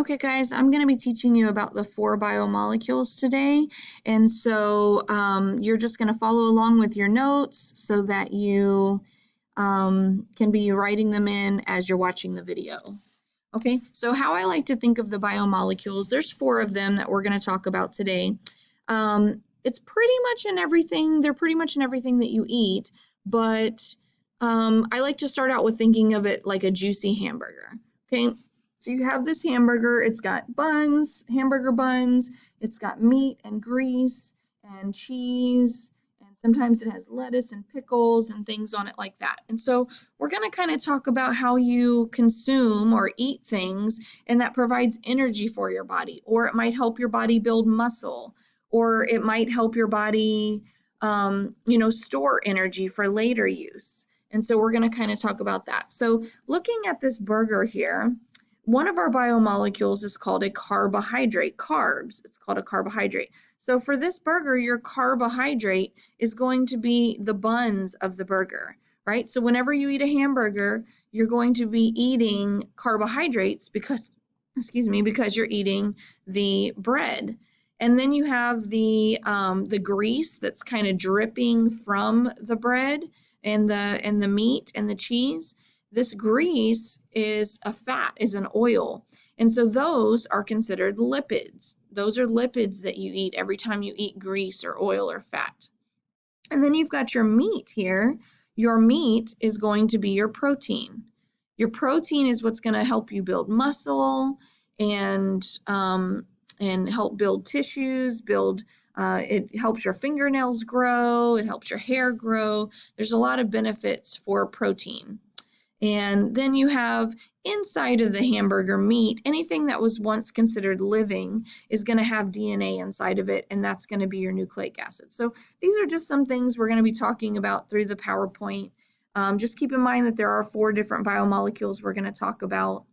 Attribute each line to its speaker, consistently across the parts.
Speaker 1: Okay, guys, I'm going to be teaching you about the 4 biomolecules today. And so you're just going to follow along with your notes so that you can be writing them in as you're watching the video. Okay, so how I like to think of the biomolecules, there's 4 of them that we're going to talk about today. It's pretty much in everything, they're pretty much in everything that you eat, but I like to start out with thinking of it like a juicy hamburger. Okay, so you have this hamburger, it's got buns, hamburger buns, it's got meat and grease and cheese, and sometimes it has lettuce and pickles and things on it like that. And so we're going to kind of talk about how you consume or eat things, and that provides energy for your body, or it might help your body build muscle, or it might help your body, store energy for later use. And so we're going to kind of talk about that. So looking at this burger here, one of our biomolecules is called a carbohydrate, carbs. It's called a carbohydrate. So for this burger, your carbohydrate is going to be the buns of the burger, right? So whenever you eat a hamburger, you're going to be eating carbohydrates because you're eating the bread. And then you have the grease that's kind of dripping from the bread and the meat and the cheese. This grease is a fat, is an oil. And so those are considered lipids. Those are lipids that you eat every time you eat grease or oil or fat. And then you've got your meat here. Your meat is going to be your protein. Your protein is what's going to help you build muscle and help build tissues, it helps your fingernails grow, it helps your hair grow. There's a lot of benefits for protein. And then you have inside of the hamburger meat, anything that was once considered living is going to have DNA inside of it, and that's going to be your nucleic acid. So these are just some things we're going to be talking about through the PowerPoint. Just keep in mind that there are 4 different biomolecules we're going to talk about.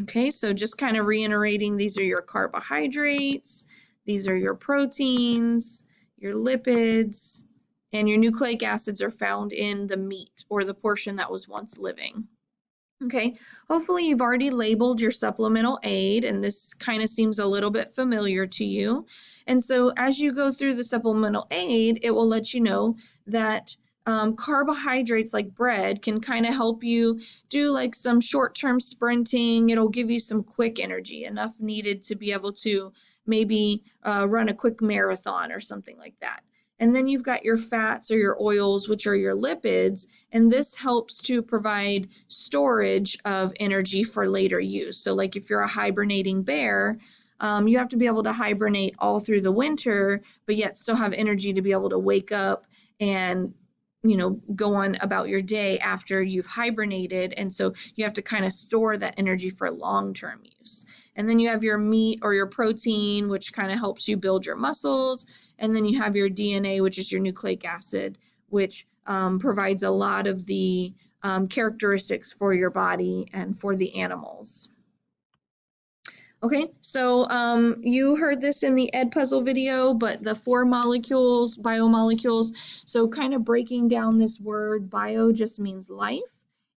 Speaker 1: Okay, so just kind of reiterating, these are your carbohydrates, these are your proteins, your lipids, and your nucleic acids are found in the meat or the portion that was once living. Okay, hopefully you've already labeled your supplemental aid, and this kind of seems a little bit familiar to you. And so as you go through the supplemental aid, it will let you know that carbohydrates like bread can kind of help you do like some short-term sprinting. It'll give you some quick energy, enough needed to be able to maybe run a quick marathon or something like that. And then you've got your fats or your oils, which are your lipids, and this helps to provide storage of energy for later use. So like if you're a hibernating bear, you have to be able to hibernate all through the winter, but yet still have energy to be able to wake up and go on about your day after you've hibernated. And so you have to kind of store that energy for long-term use. And then you have your meat or your protein, which kind of helps you build your muscles. And then you have your DNA, which is your nucleic acid, which provides a lot of the characteristics for your body and for the animals. Okay, so you heard this in the Edpuzzle video, but the 4 molecules, biomolecules, so kind of breaking down this word, bio just means life,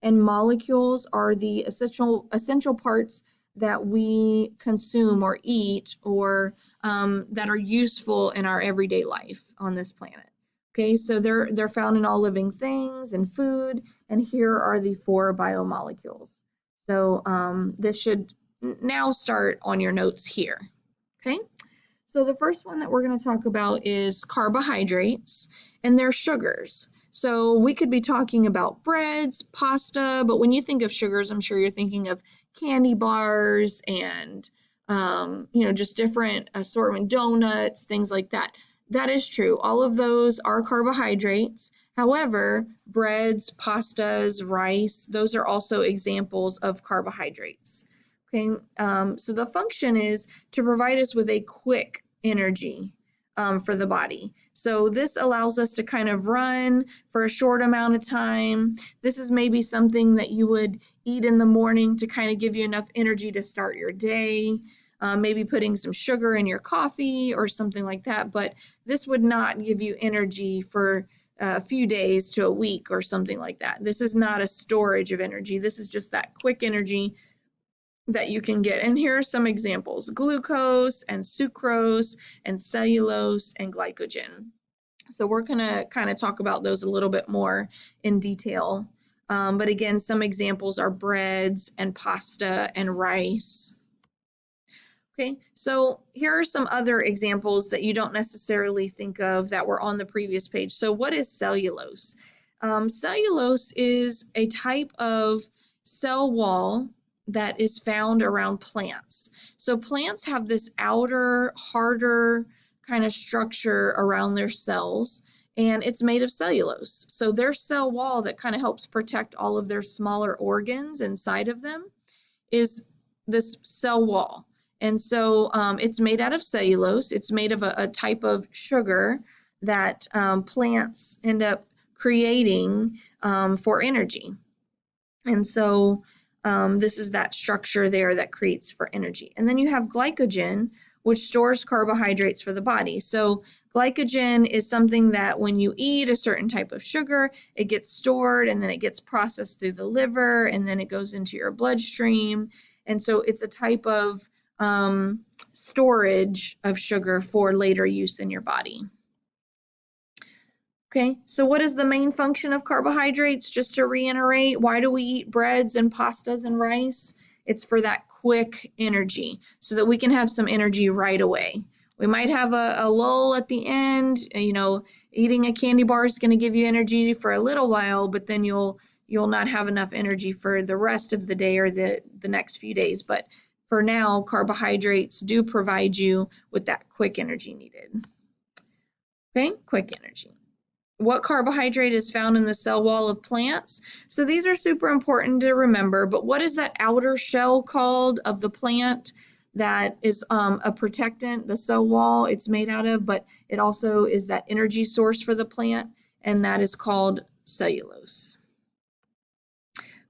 Speaker 1: and molecules are the essential parts that we consume or eat or that are useful in our everyday life on this planet. Okay, so they're found in all living things and food, and here are the 4 biomolecules. So this should now start on your notes here. Okay, so the first one that we're going to talk about is carbohydrates, and they're sugars. So we could be talking about breads, pasta, but when you think of sugars, I'm sure you're thinking of candy bars and just different assortment, donuts, things like that. That is true. All of those are carbohydrates. However, breads, pastas, rice, those are also examples of carbohydrates. Okay, so the function is to provide us with a quick energy for the body. So this allows us to kind of run for a short amount of time. This is maybe something that you would eat in the morning to kind of give you enough energy to start your day. Maybe putting some sugar in your coffee or something like that, but this would not give you energy for a few days to a week or something like that. This is not a storage of energy. This is just that quick energy that you can get. And here are some examples: glucose and sucrose and cellulose and glycogen. So we're going to kind of talk about those a little bit more in detail. But again, some examples are breads and pasta and rice. Okay, so here are some other examples that you don't necessarily think of that were on the previous page. So what is cellulose? Cellulose is a type of cell wall that is found around plants. So plants have this outer, harder kind of structure around their cells, and it's made of cellulose. So their cell wall that kind of helps protect all of their smaller organs inside of them is this cell wall. And so it's made out of cellulose. It's made of a type of sugar that plants end up creating for energy. And so this is that structure there that creates for energy. And then you have glycogen, which stores carbohydrates for the body. So glycogen is something that when you eat a certain type of sugar, it gets stored and then it gets processed through the liver and then it goes into your bloodstream. And so it's a type of storage of sugar for later use in your body. Okay, so what is the main function of carbohydrates? Just to reiterate, why do we eat breads and pastas and rice? It's for that quick energy, so that we can have some energy right away. We might have a lull at the end. You know, eating a candy bar is going to give you energy for a little while, but then you'll not have enough energy for the rest of the day or the next few days. But for now, carbohydrates do provide you with that quick energy needed. Okay, quick energy. What carbohydrate is found in the cell wall of plants? So these are super important to remember, but what is that outer shell called of the plant that is a protectant, the cell wall it's made out of, but it also is that energy source for the plant, and that is called cellulose.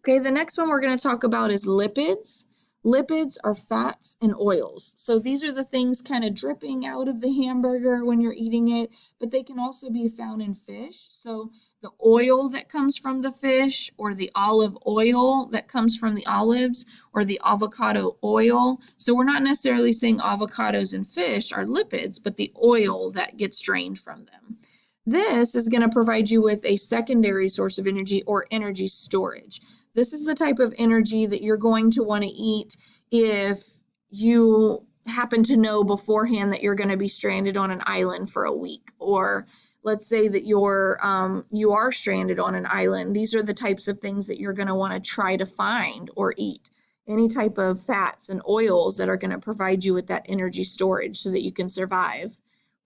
Speaker 1: Okay, the next one we're going to talk about is lipids. Lipids are fats and oils. So these are the things kind of dripping out of the hamburger when you're eating it, but they can also be found in fish. So the oil that comes from the fish, or the olive oil that comes from the olives, or the avocado oil. So we're not necessarily saying avocados and fish are lipids, but the oil that gets drained from them. This is going to provide you with a secondary source of energy, or energy storage. This is the type of energy that you're going to want to eat if you happen to know beforehand that you're going to be stranded on an island for a week, or let's say that you are stranded on an island. These are the types of things that you're going to want to try to find or eat. Any type of fats and oils that are going to provide you with that energy storage so that you can survive.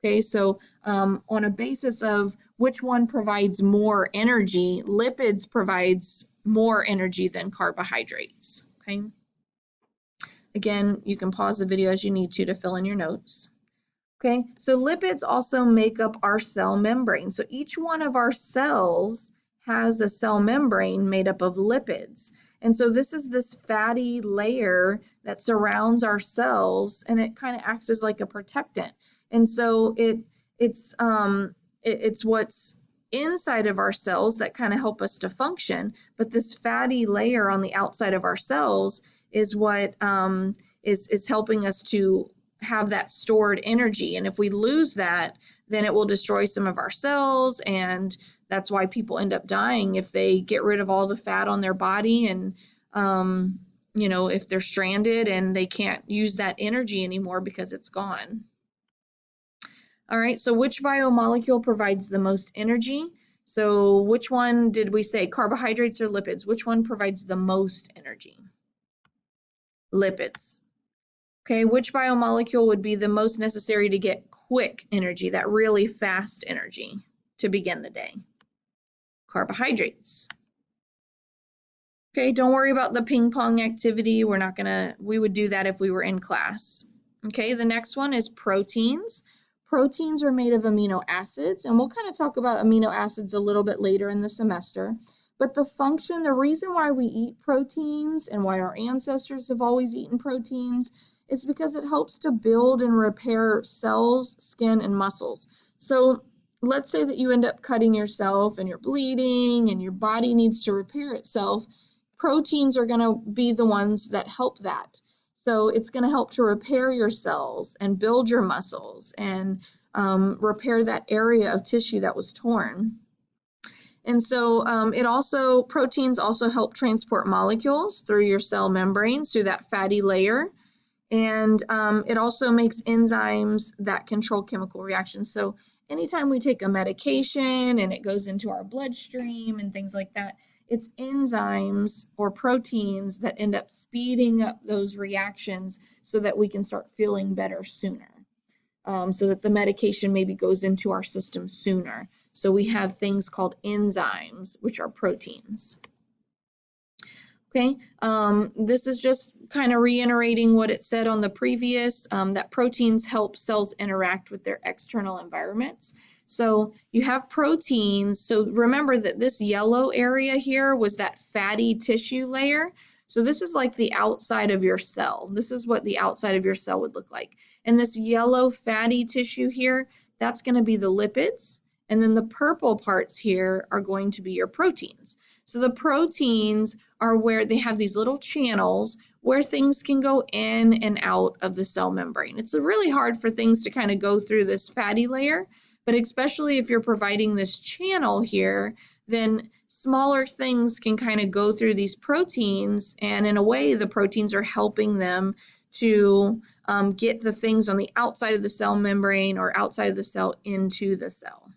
Speaker 1: Okay, so on a basis of which one provides more energy, lipids provides more energy than carbohydrates. Okay. Again, you can pause the video as you need to fill in your notes. Okay, so lipids also make up our cell membrane. So each one of our cells has a cell membrane made up of lipids. And so this is this fatty layer that surrounds our cells, and it kind of acts as like a protectant. And so it's what's inside of our cells that kind of help us to function, but this fatty layer on the outside of our cells is what is helping us to have that stored energy. And if we lose that, then it will destroy some of our cells, and that's why people end up dying if they get rid of all the fat on their body, and you know, if they're stranded and they can't use that energy anymore because it's gone. All right, so which biomolecule provides the most energy? So which one did we say, carbohydrates or lipids? Which one provides the most energy? Lipids. Okay, which biomolecule would be the most necessary to get quick energy, that really fast energy to begin the day? Carbohydrates. Okay, don't worry about the ping pong activity. We would do that if we were in class. Okay, the next one is proteins. Proteins are made of amino acids, and we'll kind of talk about amino acids a little bit later in the semester. But the reason why we eat proteins and why our ancestors have always eaten proteins is because it helps to build and repair cells, skin, and muscles. So let's say that you end up cutting yourself and you're bleeding and your body needs to repair itself, proteins are going to be the ones that help that. So it's going to help to repair your cells and build your muscles and repair that area of tissue that was torn. And so proteins also help transport molecules through your cell membranes, through that fatty layer. And it also makes enzymes that control chemical reactions. So anytime we take a medication and it goes into our bloodstream and things like that, it's enzymes or proteins that end up speeding up those reactions so that we can start feeling better sooner. So that the medication maybe goes into our system sooner. So we have things called enzymes, which are proteins. Okay, this is just kind of reiterating what it said on the previous, that proteins help cells interact with their external environments. So you have proteins, so remember that this yellow area here was that fatty tissue layer. So this is like the outside of your cell. This is what the outside of your cell would look like. And this yellow fatty tissue here, that's going to be the lipids. And then the purple parts here are going to be your proteins. So the proteins are where they have these little channels where things can go in and out of the cell membrane. It's really hard for things to kind of go through this fatty layer, but especially if you're providing this channel here, then smaller things can kind of go through these proteins, and in a way the proteins are helping them to get the things on the outside of the cell membrane or outside of the cell into the cell.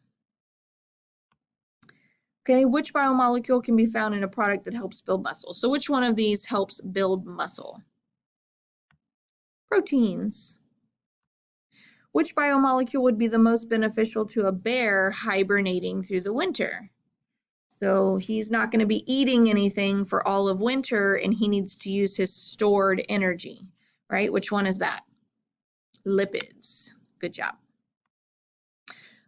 Speaker 1: Okay, which biomolecule can be found in a product that helps build muscle? So which one of these helps build muscle? Proteins. Which biomolecule would be the most beneficial to a bear hibernating through the winter? So he's not going to be eating anything for all of winter, and he needs to use his stored energy, right? Which one is that? Lipids. Good job.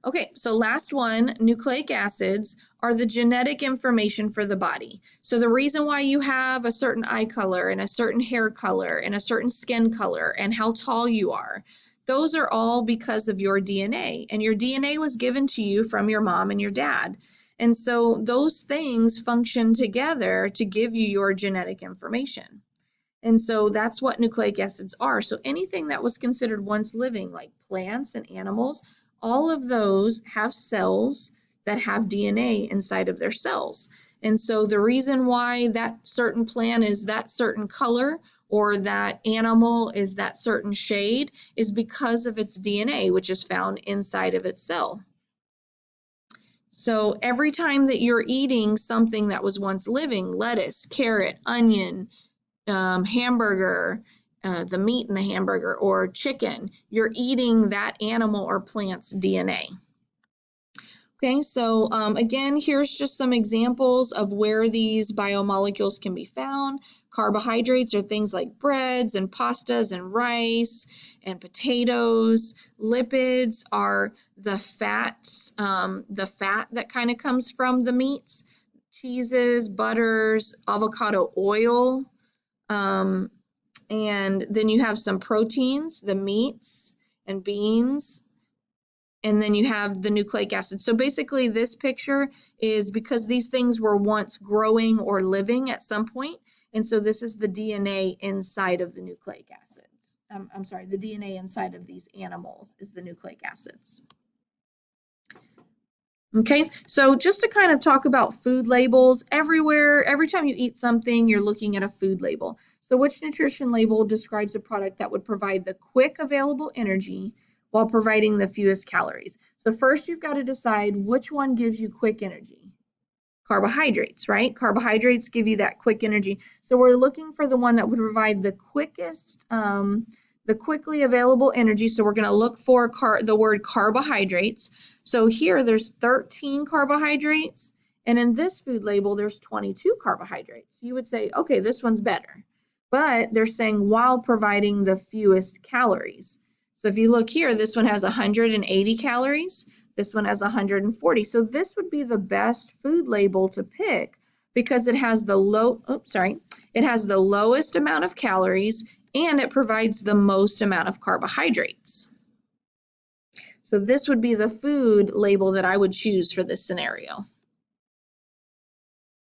Speaker 1: Okay, so last one, nucleic acids are the genetic information for the body. So the reason why you have a certain eye color and a certain hair color and a certain skin color and how tall you are, those are all because of your DNA. And your DNA was given to you from your mom and your dad. And so those things function together to give you your genetic information. And so that's what nucleic acids are. So anything that was considered once living, like plants and animals, all of those have cells that have DNA inside of their cells. And so the reason why that certain plant is that certain color or that animal is that certain shade is because of its DNA, which is found inside of its cell. So every time that you're eating something that was once living, lettuce, carrot, onion, hamburger, the meat in the hamburger, or chicken, you're eating that animal or plant's DNA. Okay, so again, here's just some examples of where these biomolecules can be found. Carbohydrates are things like breads and pastas and rice and potatoes. Lipids are the fats, the fat that kind of comes from the meats, cheeses, butters, avocado oil. And then you have some proteins, the meats and beans, and then you have the nucleic acid. So basically this picture is because these things were once growing or living at some point, and so this is the DNA inside of the nucleic acids. The DNA inside of these animals is the nucleic acids. Okay, so just to kind of talk about food labels, every time you eat something, you're looking at a food label. So which nutrition label describes a product that would provide the quick available energy while providing the fewest calories? So first you've got to decide which one gives you quick energy. Carbohydrates, right? Carbohydrates give you that quick energy. So we're looking for the one that would provide the quickest, the quickly available energy. So we're going to look for the word carbohydrates. So here there's 13 carbohydrates, and in this food label there's 22 carbohydrates. You would say, okay, this one's better. But they're saying while providing the fewest calories. So if you look here, this one has 180 calories. This one has 140. So this would be the best food label to pick because it has the lowest amount of calories and it provides the most amount of carbohydrates. So this would be the food label that I would choose for this scenario.